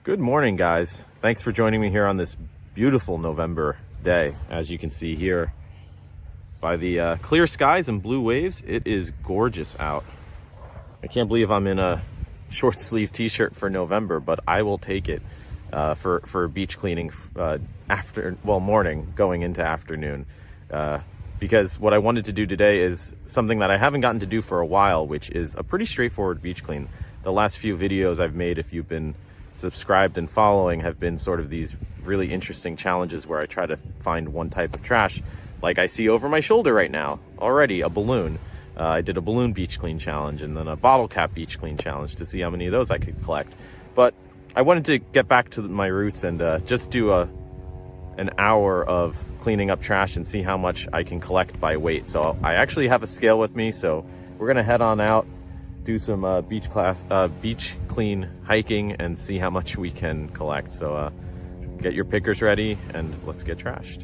Good morning, guys. Thanks for joining me here on this beautiful November day. As you can see here by the clear skies and blue waves, it is gorgeous out. I can't believe I'm in a short sleeve t-shirt for November, but I will take it for beach cleaning morning going into afternoon. Because what I wanted to do today is something that I haven't gotten to do for a while, which is a pretty straightforward beach clean. The last few videos I've made, if you've been subscribed and following, have been sort of these really interesting challenges where I try to find one type of trash, like I see over my shoulder right now already, a balloon. I did a balloon beach clean challenge and then a bottle cap beach clean challenge to see how many of those I could collect. But I wanted to get back to my roots and just do an hour of cleaning up trash and see how much I can collect by weight. So I actually have a scale with me, so we're gonna head on out, do some beach clean hiking and see how much we can collect. So get your pickers ready and let's get trashed.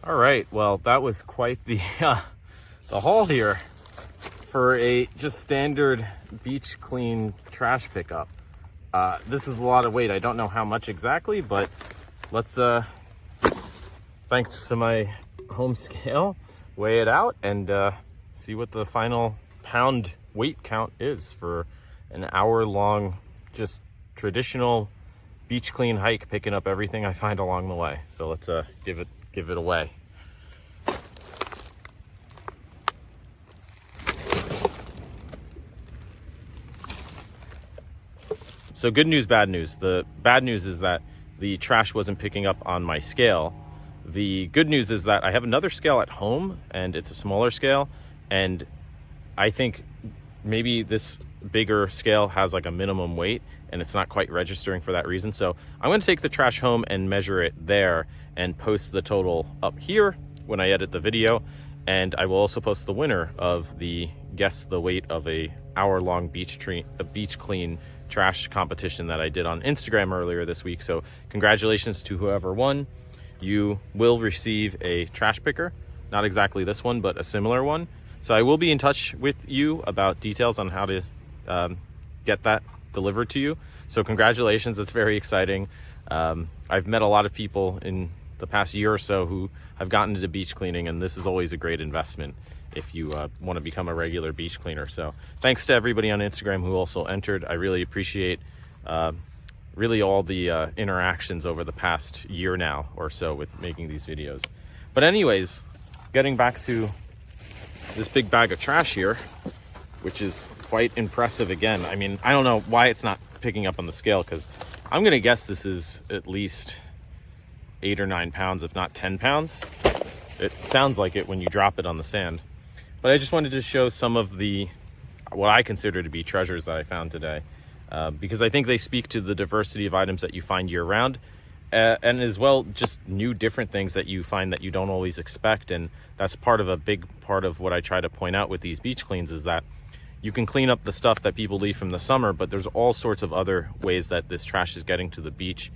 All right, well, that was quite the haul here for a just standard beach clean trash pickup. This is a lot of weight. I don't know how much exactly, but let's, thanks to my home scale, weigh it out and see what the final pound weight count is for an hour-long, just traditional beach clean hike, picking up everything I find along the way. So let's give it away. So good news, bad news. The bad news is that the trash wasn't picking up on my scale. The good news is that I have another scale at home and it's a smaller scale, and I think maybe this bigger scale has like a minimum weight and it's not quite registering for that reason. So I'm going to take the trash home and measure it there and post the total up here when I edit the video. And I will also post the winner of the guess the weight of a hour-long beach clean trash competition that I did on Instagram earlier this week. So congratulations to whoever won. You will receive a trash picker, not exactly this one, but a similar one. So I will be in touch with you about details on how to get that delivered to you. So congratulations, it's very exciting. I've met a lot of people in the past year or so who have gotten into beach cleaning, and this is always a great investment if you want to become a regular beach cleaner. So thanks to everybody on Instagram who also entered. I really appreciate really all the interactions over the past year now or so with making these videos. But anyways, getting back to this big bag of trash here, which is quite impressive again. I mean, I don't know why it's not picking up on the scale, because I'm gonna guess this is at least 8 or 9 pounds, if not 10 pounds. It sounds like it when you drop it on the sand. But I just wanted to show some of the what I consider to be treasures that I found today, because I think they speak to the diversity of items that you find year round, and as well just new different things that you find that you don't always expect. And that's part of a big part of what I try to point out with these beach cleans, is that you can clean up the stuff that people leave from the summer, but there's all sorts of other ways that this trash is getting to the beach.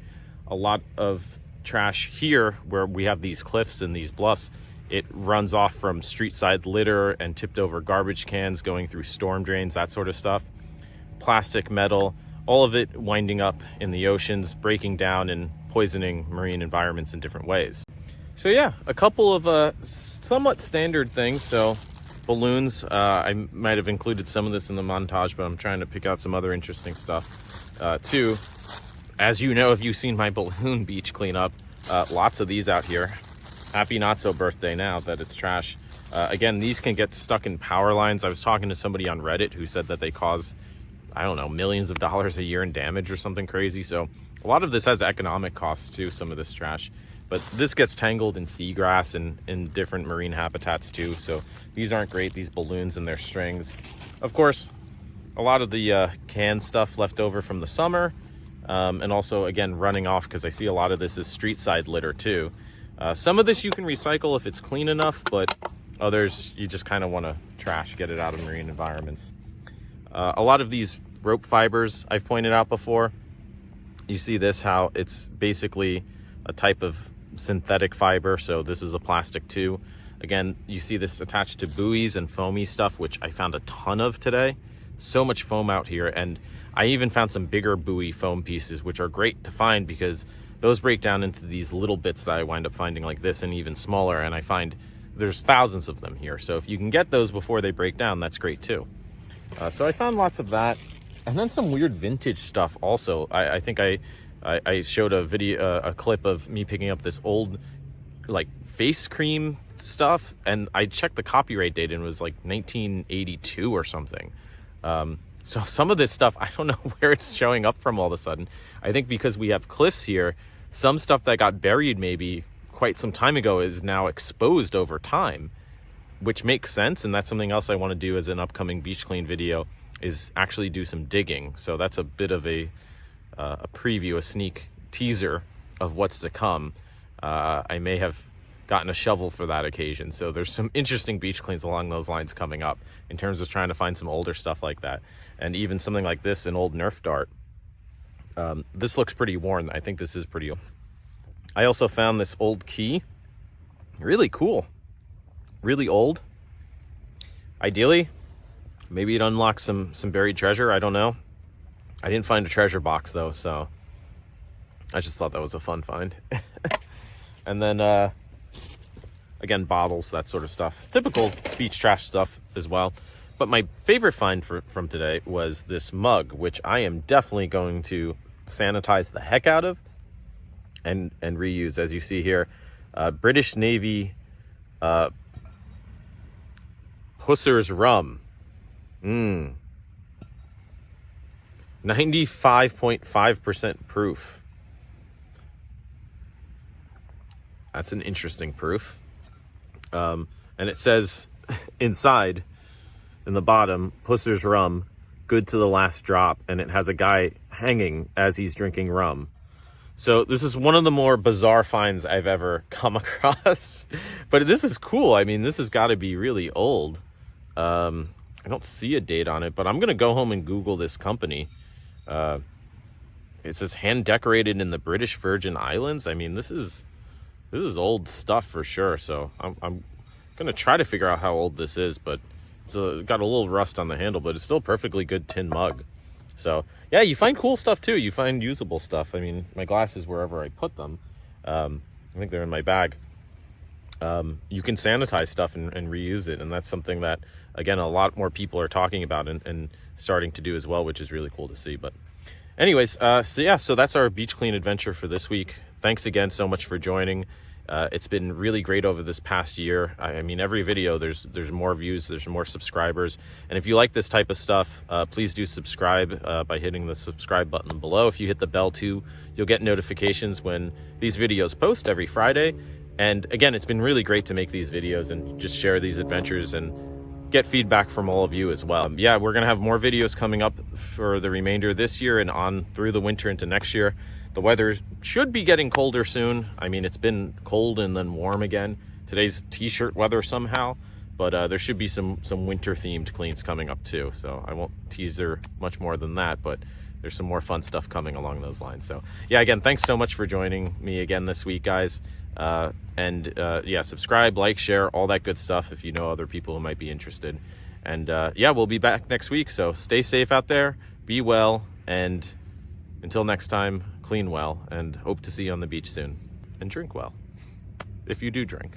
A lot of trash here, where we have these cliffs and these bluffs, it runs off from street side litter and tipped over garbage cans, going through storm drains, that sort of stuff. Plastic, metal, all of it winding up in the oceans, breaking down and poisoning marine environments in different ways. So yeah, a couple of somewhat standard things. So balloons, I might have included some of this in the montage, but I'm trying to pick out some other interesting stuff too. As you know, if you've seen my balloon beach cleanup, lots of these out here. Happy not so birthday now that it's trash. Again, these can get stuck in power lines. I was talking to somebody on Reddit who said that they cause, I don't know, millions of dollars a year in damage or something crazy. So a lot of this has economic costs too, some of this trash. But this gets tangled in seagrass and in different marine habitats too. So these aren't great, these balloons and their strings. Of course, a lot of the canned stuff left over from the summer. And also, again, running off, because I see a lot of this is street side litter too. Some of this you can recycle if it's clean enough, but others you just kind of want to trash, get it out of marine environments. A lot of these rope fibers I've pointed out before. You see this, how it's basically a type of synthetic fiber. So this is a plastic too. Again, you see this attached to buoys and foamy stuff, which I found a ton of today. So much foam out here. And I even found some bigger buoy foam pieces, which are great to find because those break down into these little bits that I wind up finding like this, and even smaller. And I find there's thousands of them here. So if you can get those before they break down, that's great too. So I found lots of that. And then some weird vintage stuff also. I think I showed a video, a clip of me picking up this old like face cream stuff, and I checked the copyright date and it was like 1982 or something. So some of this stuff, I don't know where it's showing up from all of a sudden. I think because we have cliffs here, some stuff that got buried maybe quite some time ago is now exposed over time, which makes sense. And that's something else I want to do as an upcoming beach clean video, is actually do some digging. So that's a bit of a preview, a sneak teaser of what's to come. I may have gotten a shovel for that occasion. So there's some interesting beach cleans along those lines coming up in terms of trying to find some older stuff like that. And even something like this, an old Nerf dart. This looks pretty worn. I think this is pretty old. I also found this old key. Really cool. Really old. Ideally, maybe it unlocks some buried treasure. I don't know. I didn't find a treasure box though, so I just thought that was a fun find. And then, again, bottles, that sort of stuff. Typical beach trash stuff as well. But my favorite find from today was this mug, which I am definitely going to sanitize the heck out of and reuse. As you see here, British Navy Pusser's rum. 95.5% proof. That's an interesting proof. And it says inside, in the bottom, Pusser's rum, good to the last drop. And it has a guy hanging as he's drinking rum. So this is one of the more bizarre finds I've ever come across. But this is cool. I mean, this has got to be really old. I I don't see a date on it, but I'm gonna go home and Google this company. It says hand decorated in the British Virgin Islands. I mean, this is old stuff for sure. So I'm gonna try to figure out how old this is, but it's got a little rust on the handle, but it's still perfectly good tin mug. So yeah, you find cool stuff too. You find usable stuff. I mean, my glasses, wherever I put them, I think they're in my bag. You can sanitize stuff and reuse it. And that's something that, again, a lot more people are talking about and starting to do as well, which is really cool to see. But anyways, so that's our beach clean adventure for this week. Thanks again so much for joining. It's been really great over this past year. I mean, every video, there's more views, there's more subscribers. And if you like this type of stuff, please do subscribe by hitting the subscribe button below. If you hit the bell too, you'll get notifications when these videos post every Friday. And again, it's been really great to make these videos and just share these adventures and get feedback from all of you as well. Yeah, we're gonna have more videos coming up for the remainder of this year and on through the winter into next year. The weather should be getting colder soon. I mean, it's been cold and then warm again. Today's t-shirt weather somehow, but there should be some winter themed cleans coming up too. So I won't teaser much more than that, but there's some more fun stuff coming along those lines. So yeah, again, thanks so much for joining me again this week, guys. Yeah, subscribe, like, share, all that good stuff if you know other people who might be interested. And yeah, we'll be back next week. So stay safe out there, be well, and until next time, clean well, and hope to see you on the beach soon. And drink well, if you do drink.